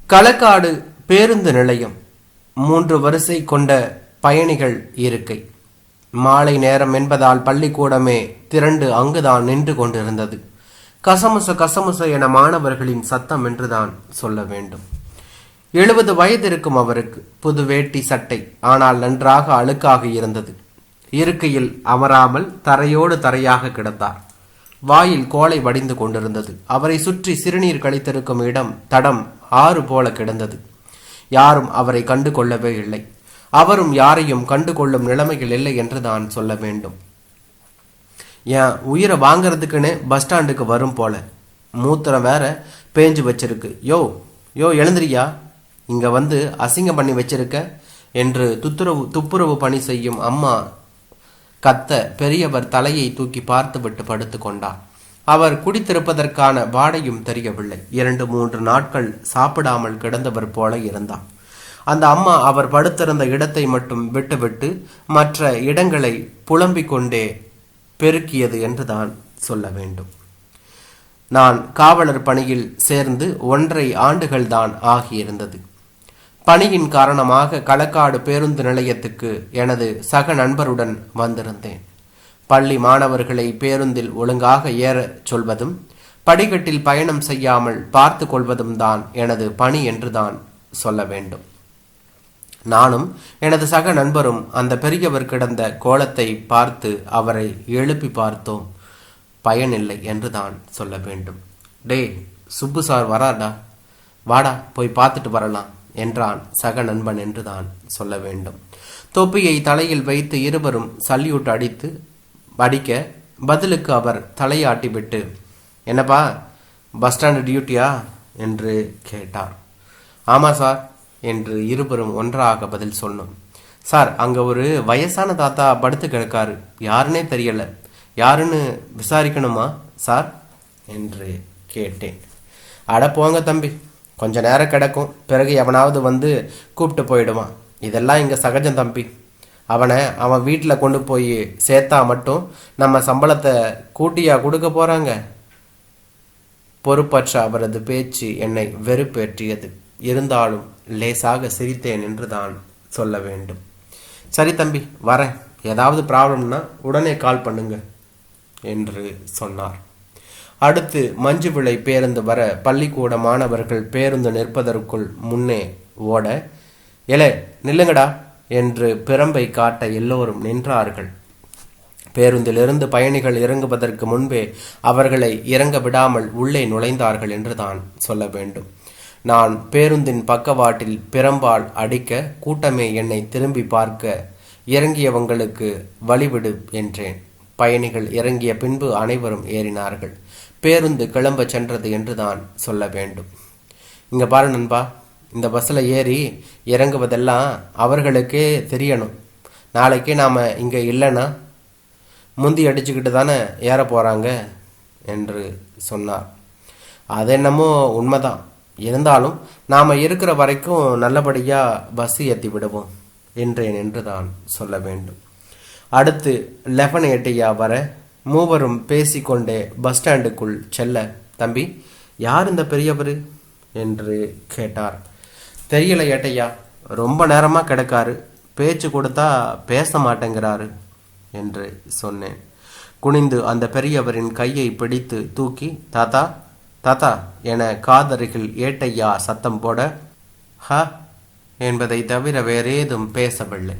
களக்காடு பேருந்து நிலையம். 3 வரிசை கொண்ட பயணிகள் இருக்கை. மாலை நேரம் என்பதால் பள்ளிக்கூடமே திரண்டு அங்குதான் நின்று கொண்டிருந்தது. கசமுச கசமுச என மாணவர்களின் சத்தம் என்றுதான் சொல்ல வேண்டும். 70 வயது இருக்கும் அவருக்கு. புது வேட்டி சட்டை, ஆனால் நன்றாக அழுக்காக இருந்தது. இருக்கையில் அமராமல் தரையோடு தரையாக கிடந்தார். வாயில் கோலை வடிந்து கொண்டிருந்தது. அவரை சுற்றி சிறுநீர் கழித்திருக்கும் இடம் தடம் ஆறு போல கிடந்தது. யாரும் அவரை கண்டு கொள்ளவே இல்லை. அவரும் யாரையும் கண்டு கொள்ளும் நிலைமைகள் இல்லை என்று தான் சொல்ல வேண்டும். ஏன் உயிரை வாங்கறதுக்குன்னு பஸ் ஸ்டாண்டுக்கு வரும் போல. மூத்திரம் வேற பேஞ்சு வச்சிருக்கு. யோ யோ எழுந்திரியா, இங்க வந்து அசிங்கம் பண்ணி வச்சிருக்க என்று துப்புரவு பணி செய்யும் அம்மா கத்த பெரியவர் தலையை தூக்கி பார்த்துவிட்டு படுத்து கொண்டார். அவர் குடித்திருப்பதற்கான வாடையும் தெரியவில்லை. 2-3 நாட்கள் சாப்பிடாமல் கிடந்தவர் போல இருந்தார். அந்த அம்மா அவர் படுத்திருந்த இடத்தை மட்டும் விட்டுவிட்டு மற்ற இடங்களை புலம்பிக் கொண்டே பெருக்கியது என்றுதான் சொல்ல வேண்டும். நான் காவலர் பணியில் சேர்ந்து 1.5 ஆண்டுகள் தான் ஆகியிருந்தது. பணியின் காரணமாக களக்காடு பேருந்து நிலையத்துக்கு எனது சக நண்பருடன் வந்திருந்தேன். பள்ளி மாணவர்களை பேருந்தில் ஒழுங்காக ஏற சொல்வதும் படிக்கட்டில் பயணம் செய்யாமல் பார்த்து கொள்வதும் தான் எனது பணி என்றுதான் சொல்ல வேண்டும். நானும் எனது சக நண்பரும் அந்த பெரியவர் கிடந்த கோலத்தை பார்த்து அவரை எழுப்பி பார்த்தோம். பயனில்லை என்றுதான் சொல்ல வேண்டும். டே சுப்பு சார் வராடா, வாடா போய் பார்த்துட்டு வரலாம் என்றான் சக நண்பன் என்றுதான் சொல்ல வேண்டும். தொப்பியை தலையில் வைத்து இருவரும் சல்யூட் அடிக்க பதிலுக்கு அவர் தலையாட்டி விட்டு, என்னப்பா பஸ் ஸ்டாண்டு டியூட்டியா என்று கேட்டார். ஆமா சார் என்று இருவரும் ஒன்றாக பதில் சொன்னோம். சார், அங்க ஒரு வயசான தாத்தா படுத்து கிடக்காரு, யாருன்னே தெரியல, யாருன்னு விசாரிக்கணுமா சார் என்று கேட்டேன். அட போங்க தம்பி, கொஞ்ச நேரம் கிடக்கும், பிறகு எவனாவது வந்து கூப்பிட்டு போயிடுவான். இதெல்லாம் இங்கே சகஜம் தம்பி. அவன் வீட்டில் கொண்டு போய் சேர்த்தா மட்டும் நம்ம சம்பளத்தை கூட்டியா கொடுக்க போகிறாங்க? பொறுப்பற்ற அவரது பேச்சு என்னை வெறுப்பேற்றியது. இருந்தாலும் லேசாக சிரித்தேன் என்று தான் சொல்ல வேண்டும். சரி தம்பி, வரேன், ஏதாவது ப்ராப்ளம்னா உடனே கால் பண்ணுங்க என்று சொன்னார். அடுத்து மஞ்சு விளை பேருந்து வர பள்ளிக்கூட மாணவர்கள் பேருந்து நிற்பதற்குள் முன்னே ஓட, எலே நில்லுங்கடா என்று பிரம்பை காட்ட எல்லோரும் நின்றார்கள். பேருந்திலிருந்து பயணிகள் இறங்குவதற்கு முன்பே அவர்களை இறங்க விடாமல் உள்ளே நுழைந்தார்கள் என்று தான் சொல்ல வேண்டும். நான் பேருந்தின் பக்கவாட்டில் பிரம்பால் அடிக்க கூட்டமே என்னை திரும்பி பார்க்க இறங்கியவங்களுக்கு வழிவிடு என்றேன். பயணிகள் இறங்கிய பின்பு அனைவரும் ஏறினார்கள். பேருந்து கிளம்ப சென்றது என்று தான் சொல்ல வேண்டும். இங்க பாரு நண்பா, இந்த பஸ்ஸில் ஏறி இறங்குவதெல்லாம் அவர்களுக்கே தெரியணும். நாளைக்கே நாம் இங்கே இல்லைன்னா முந்தி அடிச்சுக்கிட்டு தானே ஏற போகிறாங்க என்று சொன்னார். அது என்னமோ உண்மைதான். இருந்தாலும் நாம் இருக்கிற வரைக்கும் நல்லபடியாக பஸ் ஏற்றி விடுவோம் என்றேன் என்று தான் சொல்ல வேண்டும். அடுத்து 11 எட்டையா வர மூவரும் பேசிக்கொண்டே பஸ் ஸ்டாண்டுக்குள் செல்ல, தம்பி யார் இந்த பெரியவர் என்று கேட்டார். தெரியல ஏட்டையா, ரொம்ப நேரமாக கிடக்காரு, பேச்சு கொடுத்தா பேச மாட்டேங்கிறாரு என்று சொன்னேன். குனிந்து அந்த பெரியவரின் கையை பிடித்து தூக்கி தாத்தா தாத்தா என காதருகில் ஏட்டையா சத்தம் போட, ஹ என்பதை தவிர வேறேதும் பேசவில்லை.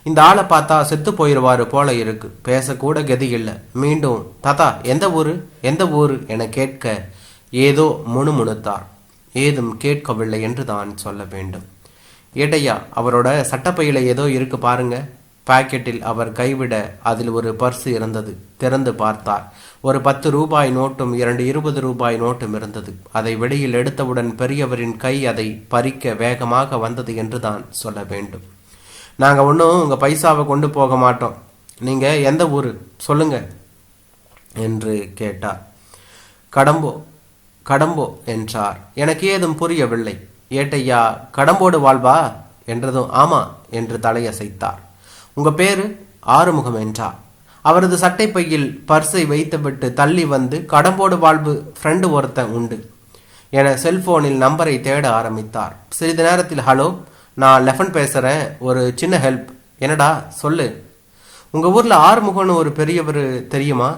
இந்த ஆளை பார்த்தா செத்து போயிடுவாரு போல இருக்கு, பேசக்கூட கதி இல்லை. மீண்டும் தாத்தா எந்த ஊரு என கேட்க ஏதோ முணுமுணுத்தார். ஏதும் கேட்கவில்லை என்று தான் சொல்ல வேண்டும். ஏட்டையா, அவரோட சட்டப்பையில ஏதோ இருக்கு பாருங்க. பாக்கெட்டில் அவர் கைவிட அதில் ஒரு பர்ஸ் இருந்தது. திறந்து பார்த்தார். ஒரு 10 ரூபாய் நோட்டும் 2 20 ரூபாய் நோட்டும் இருந்தது. அதை வெளியில் எடுத்தவுடன் பெரியவரின் கை அதை பறிக்க வேகமாக வந்தது என்று தான் சொல்ல வேண்டும். நாங்கள் ஒன்றும் உங்கள் பைசாவை கொண்டு போக மாட்டோம், நீங்கள் எந்த ஊர் சொல்லுங்க என்று கேட்டார். கடம்போ என்றார். எனக்கு ஏதும் புரியவில்லை. ஏட்டையா கடம்போடு வாழ்வா என்றதும் ஆமா என்று தலையசைத்தார். உங்க பேரு? ஆறுமுகம் என்றார். அவரது சட்டை பையில் பர்ஸை வைத்துவிட்டு தள்ளி வந்து, கடம்போடு வாழ்வு ஃப்ரெண்டு ஒருத்தன் உண்டு, என செல்போனில் நம்பரை தேட ஆரம்பித்தார். சிறிது நேரத்தில், ஹலோ, நான் லெஃபன் பேசுகிறேன், ஒரு சின்ன ஹெல்ப். என்னடா சொல்லு. உங்கள் ஊரில் ஆறுமுகன்னு ஒரு பெரியவர் தெரியுமா?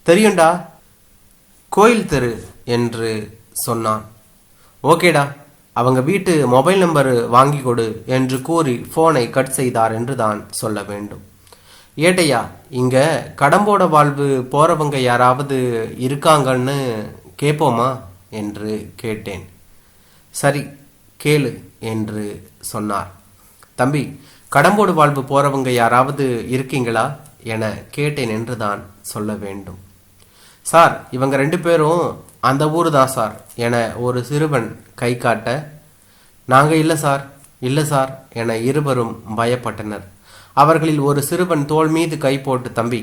தெரியும்டா, கோயில் தெரு என்று சொன்னான். ஓகேடா, அவங்க வீட்டு மொபைல் நம்பர் வாங்கி கொடு என்று கூறி ஃபோனை கட் செய்தார் என்று தான் சொல்ல வேண்டும். ஏட்டையா, இங்கே கடம்போட வாழ்வு போகிறவங்க யாராவது இருக்காங்கன்னு கேட்போமா என்று கேட்டேன். சரி கேளு என்று சொன்னார். தம்பி, கடம்போடு வாழ்வு போகிறவங்க யாராவது இருக்கீங்களா என கேட்டேன் என்று தான் சொல்ல வேண்டும். சார், இவங்க 2 பேரும் அந்த ஊர் தான் சார் என ஒரு சிறுவன் கை காட்ட, நாங்கள் இல்லை சார் என இருவரும் பயப்பட்டனர். அவர்களில் ஒரு சிறுவன் தோள் மீது கை போட்டு, தம்பி,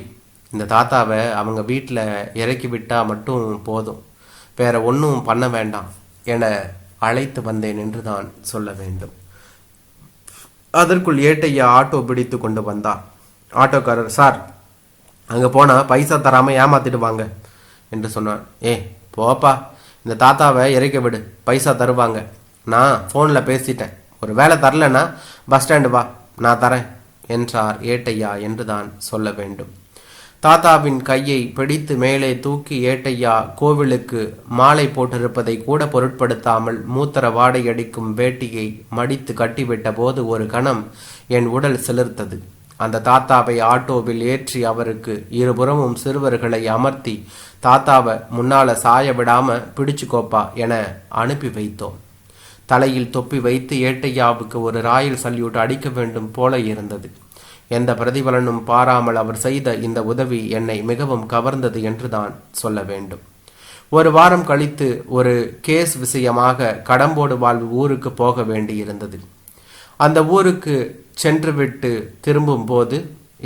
இந்த தாத்தாவை அவங்க வீட்டில் இறக்கி விட்டால் மட்டும் போதும், வேற ஒன்றும் பண்ண வேண்டாம் என அழைத்து வந்தேன் என்று தான் சொல்ல வேண்டும். அதற்குள் ஏட்டையா ஆட்டோ பிடித்து கொண்டு வந்தார். ஆட்டோக்காரர், சார், அங்கே போனால் பைசா தராமல் ஏமாத்திடுவாங்க என்று சொன்னார். போப்பா, இந்த தாத்தாவை இறக்கி விடு, பைசா தருவாங்க. நான் ஃபோனில் பேசிட்டேன், ஒரு வேலை தரலன்னா பஸ் ஸ்டாண்டு வா, நான் தரேன் என்றார் ஏட்டையா என்று தான் சொல்ல வேண்டும். தாத்தாவின் கையை பிடித்து மேலே தூக்கி ஏட்டையா கோவிலுக்கு மாலை போட்டிருப்பதை கூட பொருட்படுத்தாமல் மூத்தர வாடையடிக்கும் வேட்டியை மடித்து கட்டிவிட்ட போது ஒரு கணம் என் உடல் சிலிர்த்தது. அந்த தாத்தாவை ஆட்டோவில் ஏற்றி அவருக்கு இருபுறமும் சிறுவர்களை அமர்த்தி தாத்தாவை முன்னால சாய விடாம பிடிச்சுக்கோப்பா என அனுப்பி வைத்தோம். தலையில் தொப்பி வைத்து ஏட்டையாவுக்கு ஒரு ராயல் சல்யூட் அடிக்க வேண்டும் போல இருந்தது. எந்த பிரதிபலனும் பாராமல் அவர் செய்த இந்த உதவி என்னை மிகவும் கவர்ந்தது என்று தான் சொல்ல வேண்டும். ஒரு வாரம் கழித்து ஒரு கேஸ் விஷயமாக கடம்போடு வாழ்வு ஊருக்கு போக வேண்டியிருந்தது. அந்த ஊருக்கு சென்றுவிட்டு திரும்பும் போது,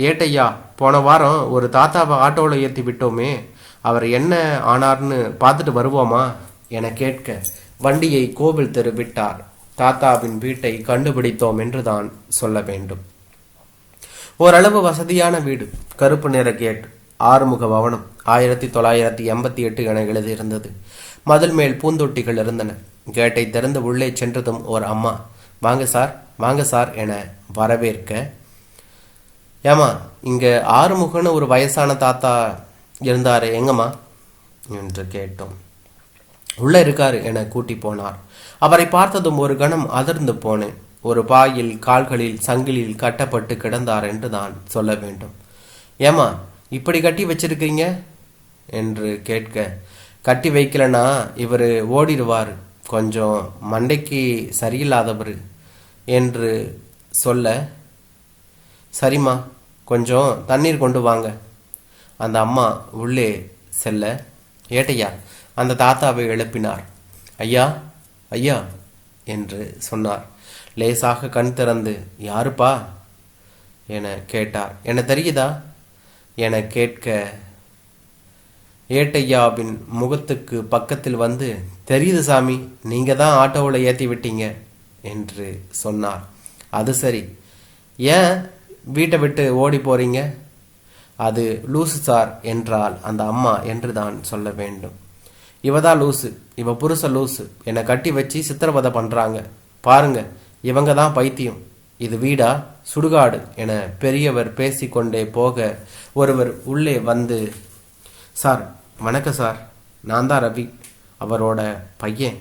ஏட்டையா, போன வாரம் ஒரு தாத்தாவை ஆட்டோவில் ஏற்றி விட்டோமே, அவர் என்ன ஆனார்னு பார்த்துட்டு வருவோமா என கேட்க வண்டியை கோவில் தெரு விட்டார். தாத்தாவின் வீட்டை கண்டுபிடித்தோம் என்று தான் சொல்ல வேண்டும். ஓரளவு வசதியான வீடு, கருப்பு நிற கேட், ஆறுமுக பவனம், 1988 என எழுதியிருந்தது. மதில் மேல் பூந்தொட்டிகள் இருந்தன. கேட்டை திறந்து உள்ளே சென்றதும் ஒரு அம்மா, வாங்க சார், வாங்க சார் என வரவேற்க, ஏமா, இங்கே ஆறுமுகன்னு ஒரு வயசான தாத்தா இருந்தாரு, எங்கம்மா என்று கேட்டோம். உள்ளே இருக்காரு என கூட்டி போனார். அவரை பார்த்ததும் ஒரு கணம் அதிர்ந்து போனேன். ஒரு பாயில் கால்களில் சங்கிலில் கட்டப்பட்டு கிடந்தார் என்று தான் சொல்ல வேண்டும். ஏமா, இப்படி கட்டி வச்சிருக்கீங்க என்று கேட்க, கட்டி வைக்கலனா இவர் ஓடிடுவார், கொஞ்சம் மண்டைக்கு சரியில்லாதவர் என்று சொல்ல, சரிம்மா, கொஞ்சம் தண்ணீர் கொண்டு வாங்க. அந்த அம்மா உள்ளே செல்ல, ஏட்டையா அந்த தாத்தாவை எழுப்பினார். ஐயா, ஐயா என்று சொன்னார். லேசாக கண் திறந்து, யாருப்பா என கேட்டார். என தெரியுதா என கேட்க, ஏட்டையாவின் முகத்துக்கு பக்கத்தில் வந்து, தெரியுது சாமி, நீங்க தான் ஆட்டோவில் ஏற்றி விட்டீங்க என்று சொன்னார். அது சரி, ஏன் வீட்டை விட்டு ஓடி போறீங்க? அது லூசு சார் என்றால் அந்த அம்மா என்று தான் சொல்ல வேண்டும். இவதான் லூசு, இவ புருஷ லூசு, என்னை கட்டி வச்சு சித்திரவதை பண்றாங்க பாருங்க, இவங்க தான் பைத்தியம், இது வீடா சுடுகாடு என பெரியவர் பேசிக்கொண்டே போக ஒருவர் உள்ளே வந்து, சார் வணக்கம் சார், நான் தான் ரவி, அவரோட பையன்.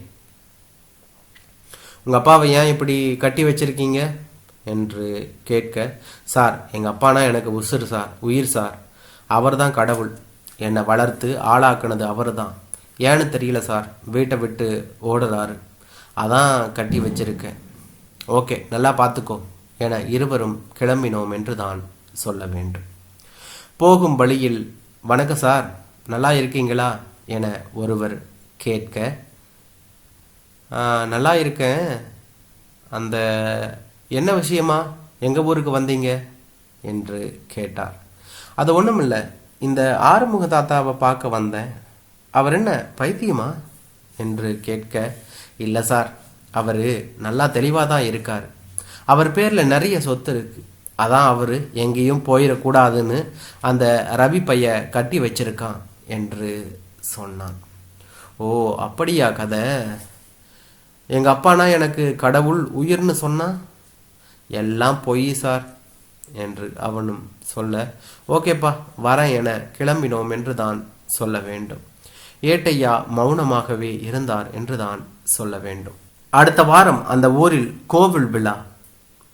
உங்கள் அப்பாவை ஏன் இப்படி கட்டி வச்சிருக்கீங்க என்று கேட்க, சார் எங்கள் அப்பானா எனக்கு உசுறு சார், உயிர் சார், அவர் தான் கடவுள், என்னை வளர்த்து ஆளாக்குனது அவர் தான், ஏன்னு தெரியல சார், வீட்டை விட்டு ஓடுறாரு, அதான் கட்டி வச்சிருக்கேன். ஓகே, நல்லா பார்த்துக்கோ என இருவரும் கிளம்பினோம் என்று தான் சொல்ல வேண்டும். போகும் வழியில், வணக்கம் சார், நல்லா இருக்கீங்களா என ஒருவர் கேட்க, நல்லா இருக்கேன், அந்த என்ன விஷயமா எங்கள் ஊருக்கு வந்தீங்க என்று கேட்டார். அது ஒன்றும் இல்லை, இந்த ஆறுமுக தாத்தாவை பார்க்க வந்தேன், அவர் என்ன பைத்தியமா என்று கேட்க, இல்லை சார், அவர் நல்லா தெளிவாக தான் இருக்கார், அவர் பேரில் நிறைய சொத்து இருக்கு, அதான் அவர் எங்கேயும் போயிடக்கூடாதுன்னு அந்த ரவி பைய கட்டி வச்சிருக்கான் என்று சொன்னான். ஓ, அப்படியா கதை? எங்கள் அப்பானா எனக்கு கடவுள் உயிர்னு சொன்னா எல்லாம் பொய் சார் என்று அவனும் சொல்ல, ஓகேப்பா வரேன் என கிளம்பினோம் என்று தான் சொல்ல வேண்டும். ஏட்டையா மௌனமாகவே இருந்தார் என்று தான் சொல்ல வேண்டும். அடுத்த வாரம் அந்த ஊரில் கோவில் விழா.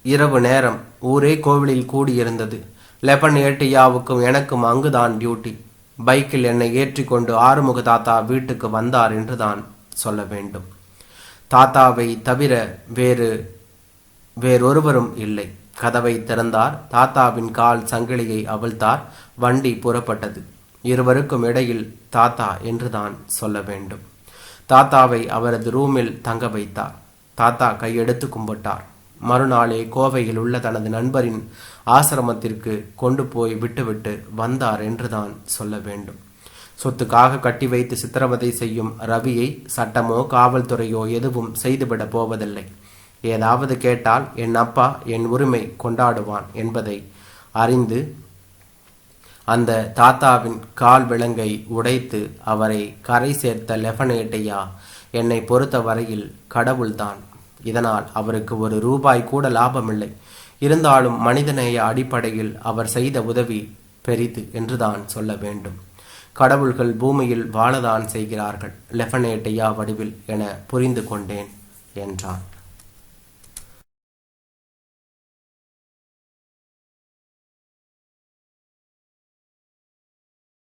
இரவு நேரம். ஊரே கோவிலில் கூடியிருந்தது. லெபன் ஏட்டையாவுக்கும் எனக்கும் அங்குதான் டியூட்டி. பைக்கில் என்னை ஏற்றி கொண்டு ஆறுமுக தாத்தா வீட்டுக்கு வந்தார் என்று தான் சொல்ல வேண்டும். தாத்தாவை தவிர வேறொருவரும் இல்லை. கதவை திறந்தார். தாத்தாவின் கால் சங்கிலியை அவிழ்த்தார். வண்டி புறப்பட்டது. இருவருக்கும் இடையில் தாத்தா என்று தான் சொல்ல வேண்டும். தாத்தாவை அவரது ரூமில் தங்க வைத்தார். தாத்தா கையெடுத்து கும்பிட்டார். மறுநாளே கோவையில் உள்ள தனது நண்பரின் ஆசிரமத்திற்கு கொண்டு போய் விட்டுவிட்டு வந்தார் என்று தான் சொல்ல வேண்டும். சொத்துக்காக கட்டி வைத்து சித்திரவதை செய்யும் ரவியை சட்டமோ காவல்துறையோ எதுவும் செய்துவிட போவதில்லை. ஏதாவது கேட்டால் என் அப்பா என் உரிமை கொண்டாடுவான் என்பதை அறிந்து அந்த தாத்தாவின் கால் விலங்கை உடைத்து அவரை கரை சேர்த்த லெபன் ஏட்டையா என்னை பொறுத்த வரையில் கடவுள்தான். இதனால் அவருக்கு ஒரு ரூபாய் கூட லாபமில்லை. இருந்தாலும் மனிதநேய அடிப்படையில் அவர் செய்த உதவி பெரிது என்றுதான் சொல்ல வேண்டும். கடவுள்கள் பூமியில் வாழதான் செய்கிறார்கள், லெபன் ஏட்டையா வடிவில் என புரிந்து கொண்டேன் என்றான்.